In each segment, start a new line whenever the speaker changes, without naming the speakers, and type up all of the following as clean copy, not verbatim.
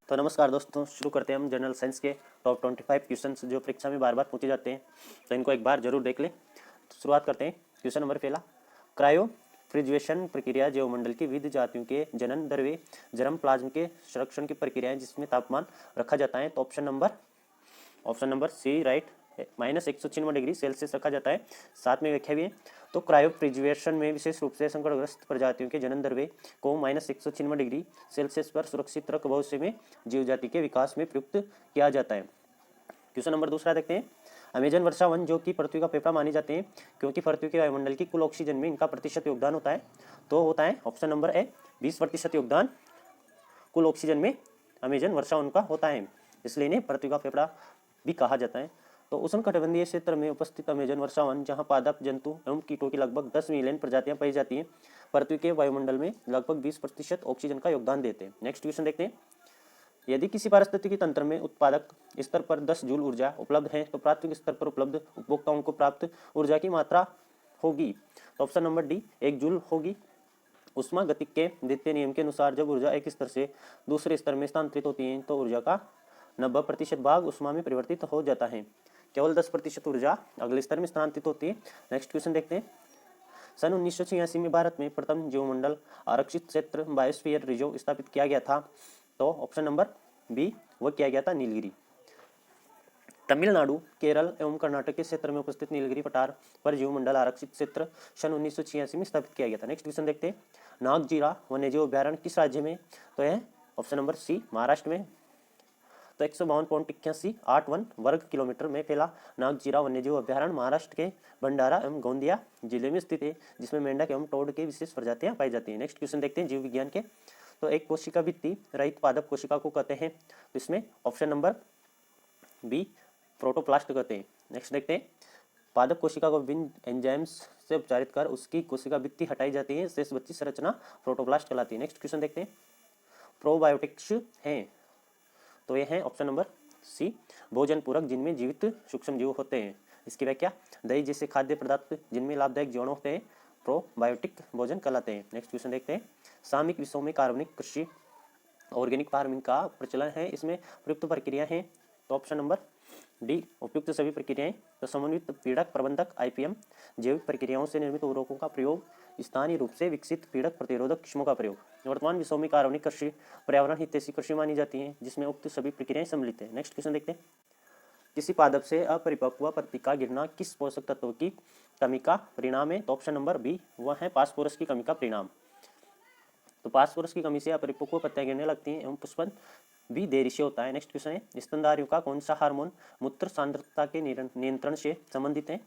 तो नमस्कार दोस्तों, शुरू करते हैं हम जनरल साइंस के टॉप 25 क्वेश्चंस जो परीक्षा में बार बार पूछे जाते हैं। तो इनको एक बार जरूर देख लें। तो शुरुआत करते हैं। क्वेश्चन नंबर पहला, क्रायोफ्रिजरेशन प्रक्रिया जैवमंडल की विविध जातियों के जनन द्रव्य जर्म प्लाज्म के संरक्षण की प्रक्रियाएं जिसमें तापमान रखा जाता है। तो option number C right, -196 degree Celsius रखा जाता है। साथ में व्याख्या भी है। तो क्रायोप्रिजर्वेशन में विशेष रूप से संकटग्रस्त प्रजातियों के जनन द्रव्य को -196 डिग्री सेल्सियस पर सुरक्षित रख भविष्य में जीव जाति के विकास में प्रयुक्त किया जाता है। क्वेश्चन नंबर दूसरा देखते हैं। अमेजन वर्षा वन जो कि पृथ्वी का फेफड़ा माने जाते हैं क्योंकि पृथ्वी के वायुमंडल की कुल ऑक्सीजन में इनका प्रतिशत योगदान होता है। तो होता है ऑप्शन नंबर ए 20% योगदान कुल ऑक्सीजन में अमेजन वर्षा वन का होता है, इसलिए इन्हें पृथ्वी का फेफड़ा भी कहा जाता है। तो उष्णकटिबंधीय क्षेत्र में उपस्थित अमेजन वर्षा वन जहाँ पादप जंतु एवं कीटों की लगभग 10 मिलियन प्रजातियां पाई जाती हैं, पृथ्वी के वायुमंडल में लगभग 20% ऑक्सीजन का योगदान देते हैं। नेक्स्ट क्वेश्चन देखते हैं। यदि किसी पारिस्थितिकी तंत्र में उत्पादक स्तर पर 10 जूल ऊर्जा उपलब्ध है तो प्राथमिक स्तर पर उपलब्ध उपभोक्ताओं को प्राप्त ऊर्जा की मात्रा होगी। तो ऑप्शन नंबर डी 1 जूल होगी। उष्मागतिकी के द्वितीय नियम के अनुसार जब ऊर्जा एक स्तर से दूसरे स्तर में स्थानांतरित होती है तो ऊर्जा का 90% भाग उष्मा में परिवर्तित हो जाता है। केवल 10% ऊर्जा अगले स्तर में स्थानांतरित होती है। नेक्स्ट क्वेश्चन देखते हैं। सन 1986 में भारत में प्रथम जीवमंडल आरक्षित क्षेत्र बायोस्फीयर रिजर्व स्थापित किया गया था। तो ऑप्शन नंबर बी वह किया गया था नीलगिरी। तमिलनाडु, केरल एवं कर्नाटक के क्षेत्र में उपस्थित नीलगिरी पठार पर जीवमंडल आरक्षित क्षेत्र सन 1986 में स्थापित किया गया था। नेक्स्ट क्वेश्चन देखते हैं। नागजीरा वन्यजीव अभ्यारण्य किस राज्य में? तो यह ऑप्शन नंबर सी महाराष्ट्र में। तो 152.8181 वर्ग किलोमीटर में फैला नागजीरा वन्यजीव अभ्यारण्य महाराष्ट्र के भंडारा एवं गोंदिया जिले में स्थित है, जिसमें मेंढक एवं टोड के विशेष प्रजातियां पाई जाती हैं। नेक्स्ट क्वेश्चन देखते हैं जीव विज्ञान के। तो एक कोशिका भित्ति रहित पादप कोशिका को कहते हैं। तो इसमें ऑप्शन नंबर बी प्रोटोप्लास्ट कहते हैं। नेक्स्ट देखते हैं। पादप कोशिका को विभिन्न एंजाइम्स से उपचारित कर उसकी कोशिका भित्ति हटाई जाती है, शेष बची संरचना प्रोटोप्लास्ट कहलाती है। नेक्स्ट क्वेश्चन देखते हैं। प्रोबायोटिक्स हैं तो ये है ऑप्शन नंबर सी भोजन पूरक जिनमें जीवित सूक्ष्म जीव होते हैं। इसकी व्याख्या दही जैसे खाद्य पदार्थ जिनमें लाभदायक जीवाणु होते हैं प्रोबायोटिक भोजन कहलाते हैं। नेक्स्ट क्वेश्चन देखते हैं। सामयिक विषयों में कार्बनिक कृषि ऑर्गेनिक फार्मिंग का प्रचलन है, इसमें प्रयुक्त प्रक्रिया है। तो ऑप्शन नंबर डी उपयुक्त सभी प्रक्रियाएं। तो समन्वित पीड़क प्रबंधक आईपीएम, जैविक प्रक्रियाओं से निर्मित उर्वरकों का प्रयोग, स्थानीय रूप से विकसित पीड़क प्रतिरोधक किस्मों का प्रयोग। वर्तमान विषयों में कार्बनिक कृषि पर्यावरण हितैषी कृषि मानी जाती है, जिसमें उक्त सभी प्रक्रियाएं सम्मिलित है। नेक्स्ट क्वेश्चन देखते हैं। किसी पादप से अपरिपक्व पत्ती का गिरना किस पोषक तत्व की कमी का परिणाम है? तो ऑप्शन नंबर बी वह है फास्फोरस की कमी का परिणाम। तो फास्फोरस की कमी से अपरिपक्व पत्तियां गिरने लगती हैं एवं पुष्पन भी देरी से होता है। नेक्स्ट क्वेश्चन है। स्तनधारियों का कौन सा हार्मोन मूत्र सांद्रता के नियंत्रण से संबंधित है?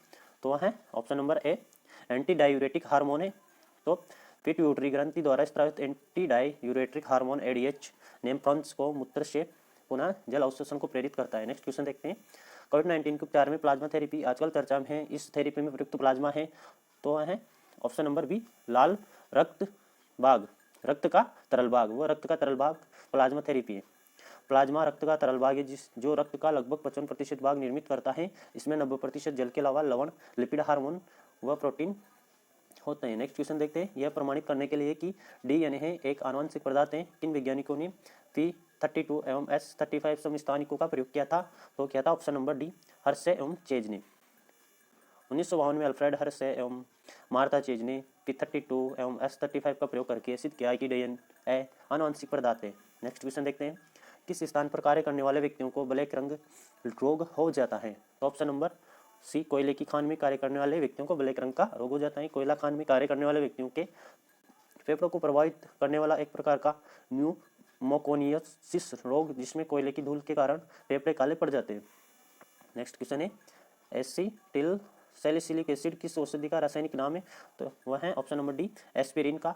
तो वह है option number A anti diuretic hormone है। तो पिट्यूटरी ग्रंथि द्वारा स्रावित anti diuretic hormone ADH nephrons को मूत्र से पुनः जल अवशोषण को प्रेरित करता है। नेक्स्ट क्वेश्चन देखते हैं। कोविड-19 के उपचार में प्लाज्मा थेरेपी आजकल चर्चा में है, इस थेरेपी में प्रयुक्त प्लाज्मा है तो वह है ऑप्शन नंबर बी लाल रक्त भाग, रक्त का तरल भाग। वो रक्त का तरल भाग प्लाज्मा थेरेपी है। प्लाज्मा रक्त का तरल भाग है जो रक्त का लगभग 55% भाग निर्मित करता है। इसमें 90% जल के अलावा लवण, लिपिड, हार्मोन व प्रोटीन होते हैं। नेक्स्ट क्वेश्चन देखते हैं। यह प्रमाणित करने के लिए कि डीएनए एक आनुवंशिक पदार्थ है, किन वैज्ञानिकों ने P32 एवं S35 समस्थानिकों का प्रयोग किया था? तो क्या था ऑप्शन नंबर डी हर्शे एवं चेज ने। 1952 में अल्फ्रेड हर्शे एवं मार्था चेज ने P32 एवं S35 का प्रयोग करके सिद्ध किया कि डीएनए आनुवंशिक पदार्थ है। नेक्स्ट क्वेश्चन देखते हैं। किस स्थान पर कार्य करने वाले व्यक्तियों को ब्लैक रंग रोग हो जाता है? तो ऑप्शन नंबर सी कोयले की खान में कार्य करने वाले व्यक्तियों को ब्लैक रंग का रोग हो जाता है। कोयला खान में कार्य करने वाले व्यक्तियों के फेफड़ों को प्रभावित करने वाला एक प्रकार का न्यूमोकोनियसिस रोग, जिसमें कोयले की धूल के कारण फेफड़े काले पड़ जाते हैं। नेक्स्ट क्वेश्चन है। एसिटिल सैलिसिलिक एसिड किस औषधि का रासायनिक नाम है? तो वह है ऑप्शन नंबर डी एस्पिरिन का।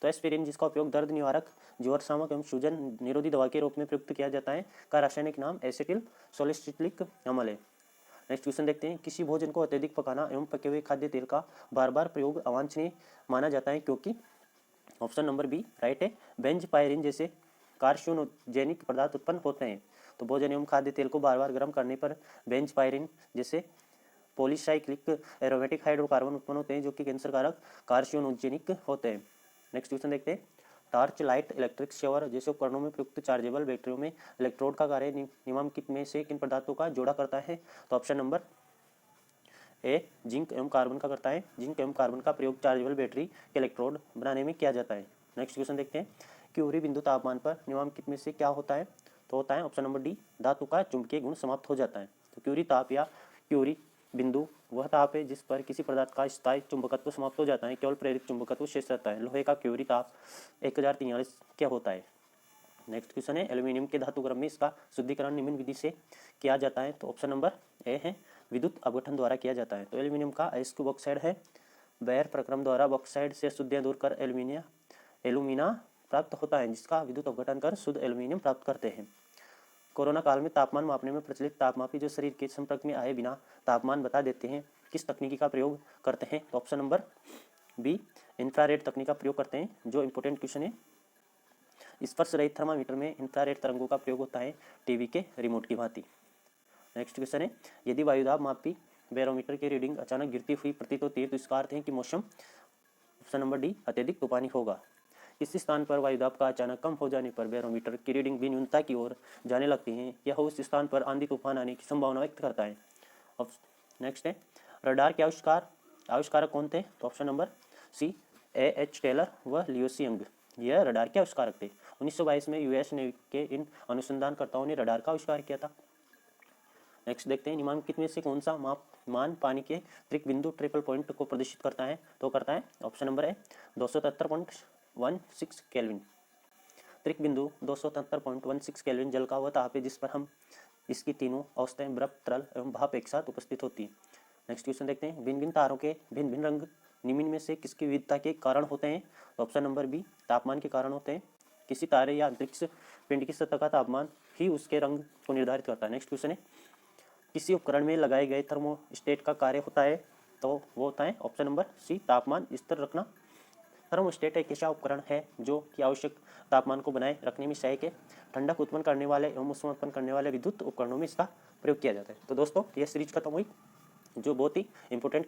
तो एस्पिरिन जिसका उपयोग दर्द निवारक, ज्वर शामक एवं सूजन निरोधी दवा के रूप में प्रयुक्त किया जाता है का रासायनिक नाम एसिटिल सैलिसिलिक अम्ल है। नेक्स्ट क्वेश्चन देखते हैं। किसी भोजन को अत्यधिक पकाना एवं पके हुए खाद्य तेल का बार बार प्रयोग अवांछनीय माना जाता है क्योंकि ऑप्शन नंबर बी राइट है बेंजपायरिन जैसे कार्सिनोजेनिक पदार्थ उत्पन्न होते हैं। तो भोजन एवं खाद्य तेल को बार बार गर्म करने पर बेंजपायरिन जैसे पॉलीसाइक्लिक एरोमेटिक हाइड्रोकार्बन उत्पन्न होते हैं जो कि कैंसर कारक कार्सिनोजेनिक होते हैं। नेक्स्ट क्वेश्चन देखते हैं। टॉर्च लाइट इलेक्ट्रिक शॉवर जैसे उपकरणों में प्रयुक्त चार्जेबल बैटरियों में इलेक्ट्रोड का कार्य निम्नलिखित में से किन पदार्थों का जोड़ा करता है? तो ऑप्शन नंबर ए जिंक एवं कार्बन का करता है। जिंक एवं कार्बन का प्रयोग चार्जेबल बैटरी के इलेक्ट्रोड बनाने में किया जाता है। नेक्स्ट क्वेश्चन देखते हैं, क्यूरी बिंदु तापमान पर निम्नलिखित में से क्या होता है? तो होता है ऑप्शन नंबर डी, धातु का चुंबकीय गुण समाप्त हो जाता है। तो क्यूरी ताप या क्यूरी बिंदु वह ताप है जिस पर किसी पदार्थ का स्थायी चुंबकत्व समाप्त हो जाता है, केवल प्रेरित चुंबकत्व शेष रहता है। लोहे का क्यूरी ताप 1043 क्या होता है? नेक्स्ट क्वेश्चन है, एल्यूमिनियम के धातु क्रम में इसका शुद्धिकरण निम्न विधि से किया जाता है। तो ऑप्शन नंबर ए है, विद्युत अपघटन द्वारा किया जाता है। तो एल्यूमिनियम का अयस्क बॉक्साइड है, बेयर प्रक्रम द्वारा बॉक्साइड से शुद्धियाँ दूर कर एल्यूमिना प्राप्त होता है, जिसका विद्युत अपघटन कर शुद्ध एल्यूमिनियम प्राप्त करते हैं। कोरोना काल में तापमान मापने में प्रचलित तापमापी जो शरीर के संपर्क में आए बिना तापमान बता देते हैं, किस तकनीकी का प्रयोग करते हैं? तो ऑप्शन नंबर बी, इंफ्रारेड तकनीक का प्रयोग करते हैं। जो इंपॉर्टेंट क्वेश्चन है, स्पर्श रहित थर्मामीटर में इंफ्रारेड तरंगों का प्रयोग होता है, टीवी के रिमोट की भांति। नेक्स्ट क्वेश्चन है, यदि वायुदाब मापी बैरोमीटर की रीडिंग अचानक गिरती हुई प्रतीत होती है तो इसका अर्थ है कि मौसम, ऑप्शन नंबर डी, अत्यधिक तूफानी होगा। किसी स्थान पर वायुदाब का अचानक कम हो जाने पर बैरोमीटर की रीडिंग भी न्यूनता की ओर जाने लगती है, यह उस स्थान पर आंधी तूफान आने की संभावना व्यक्त करता है। नेक्स्ट है, रडार के आविष्कारक कौन थे? तो ऑप्शन नंबर सी, A.H. टेलर व लियो सी यंग, यह रडार के आविष्कारक थे। 1922 में यूएस नेवी के इन अनुसंधानकर्ताओं ने रडार का आविष्कार किया था। नेक्स्ट देखते हैं, निम्नलिखित में से कौन सा मान पानी के त्रिक बिंदु ट्रिपल पॉइंट को प्रदर्शित करता है? तो करता है ऑप्शन नंबर है 273.16 केल्विन। त्रिक बिंदु 273.16 केल्विन जल का वह ताप है जिस पर हम इसकी तीनों अवस्थाएं बर्फ, तरल एवं भाप एक साथ उपस्थित होती हैं। नेक्स्ट क्वेश्चन देखते हैं, भिन्न भिन्न तारों के भिन्न भिन्न रंग निम्न में से किसकी विविधता के कारण होते हैं? तो ऑप्शन नंबर बी, तापमान के कारण होते हैं। किसी तारे या अंतरिक्ष पिंड की सतह का तापमान ही उसके रंग को निर्धारित करता है। नेक्स्ट क्वेश्चन है, किसी उपकरण में लगाए गए थर्मोस्टेट का कार्य होता है? तो वो होता है ऑप्शन नंबर सी, तापमान स्थिर रखना। थर्मोस्टेट एक ऐसा उपकरण है जो कि आवश्यक तापमान को बनाए रखने में सहायक है। ठंडक उत्पन्न करने वाले एवं उष्मा उत्पन्न करने वाले विद्युत उपकरणों में इसका प्रयोग किया जाता है। तो दोस्तों, यह सीरीज खत्म हुई जो बहुत ही इंपॉर्टेंट